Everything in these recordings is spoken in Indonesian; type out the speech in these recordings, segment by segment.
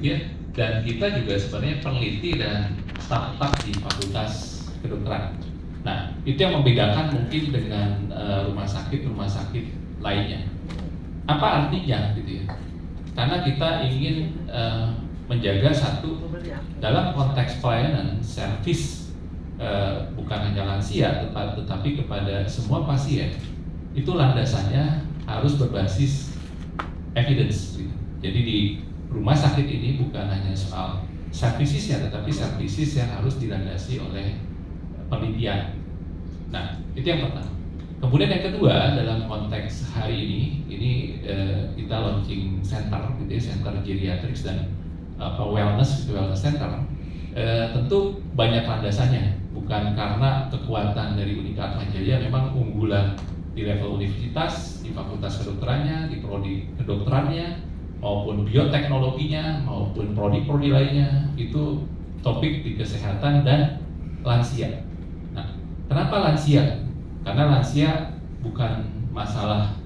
gitu ya. Dan kita juga sebenarnya peneliti dan staf-staf di Fakultas Kedokteran. Nah, itu yang membedakan mungkin dengan rumah sakit lainnya. Apa artinya gitu ya? Karena kita ingin menjaga satu dalam konteks pelayanan servis, bukan hanya lansia tetapi kepada semua pasien, itu landasannya harus berbasis evidence gitu. Jadi di rumah sakit ini bukan hanya soal servisisnya, tetapi servisis yang harus dilandasi oleh penelitian. Nah, itu yang pertama. Kemudian yang kedua, dalam konteks hari ini kita launching center, gitu ya, center geriatrics dan wellness center. Tentu banyak landasannya, bukan karena kekuatan dari Unika Atmajaya memang unggulan di level universitas, di fakultas kedokterannya, di prodi kedokterannya, maupun bioteknologinya, maupun prodi-prodi lainnya, itu topik di kesehatan dan lansia. Nah, kenapa lansia? Karena lansia bukan masalah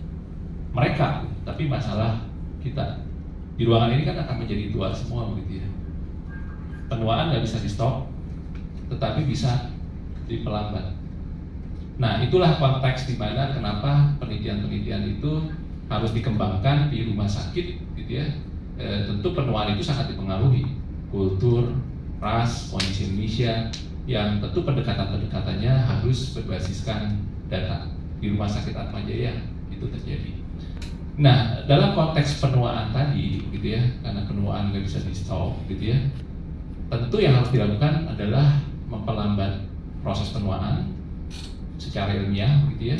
mereka, tapi masalah kita. Di ruangan ini kan akan menjadi tua semua begitu ya. Penuaan nggak bisa di stop, tetapi bisa diperlambat. Nah, itulah konteks di mana kenapa penelitian-penelitian itu harus dikembangkan di rumah sakit, gitu ya. Tentu penuaan itu sangat dipengaruhi kultur, ras, kondisi Indonesia, yang tentu pendekatan-pendekatannya harus berbasiskan data. Di rumah sakit Atmajaya itu terjadi. Nah, dalam konteks penuaan tadi, gitu ya, karena penuaan nggak bisa di stop, gitu ya. Tentu yang harus dilakukan adalah memperlambat proses penuaan secara ilmiah, gitu ya,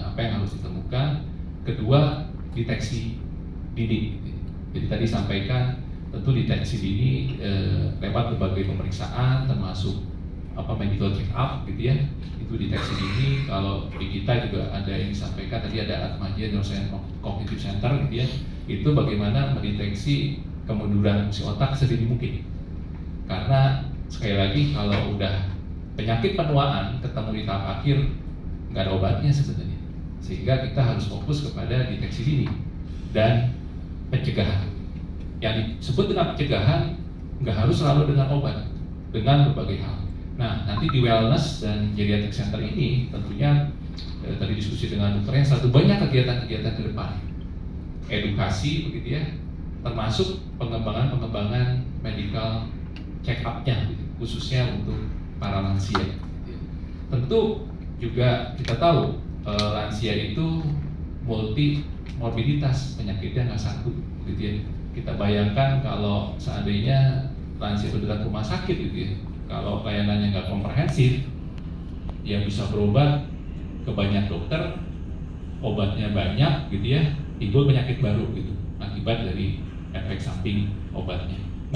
apa yang harus ditemukan. Kedua, deteksi dini. Gitu. Jadi tadi sampaikan, tentu deteksi dini lewat berbagai pemeriksaan, termasuk medical check up, gitu ya. Itu deteksi dini. Kalau di kita juga ada yang disampaikan tadi, ada Atmajaya Neuroscience Cognitive Center, gitu ya. Itu bagaimana mendeteksi kemunduran fungsi otak sedini mungkin. Karena sekali lagi, kalau udah penyakit penuaan ketemu di tahap akhir, nggak ada obatnya sebenarnya, sehingga kita harus fokus kepada deteksi dini dan pencegahan. Yang disebut dengan pencegahan nggak harus selalu dengan obat, dengan berbagai hal. Nah, nanti di wellness dan geriatric center ini tentunya tadi diskusi dengan dokternya, satu banyak kegiatan-kegiatan ke depan, edukasi begitu ya, termasuk pengembangan medical check up-nya, gitu, khususnya untuk para lansia. Gitu. Tentu juga kita tahu lansia itu multi morbiditas, penyakitnya nggak satu, gitu ya. Kita bayangkan kalau seandainya lansia itu datang ke rumah sakit, gitu ya, kalau pelayanannya nggak komprehensif, yang bisa berobat ke banyak dokter, obatnya banyak, gitu ya, timbul penyakit baru gitu akibat dari efek samping obatnya.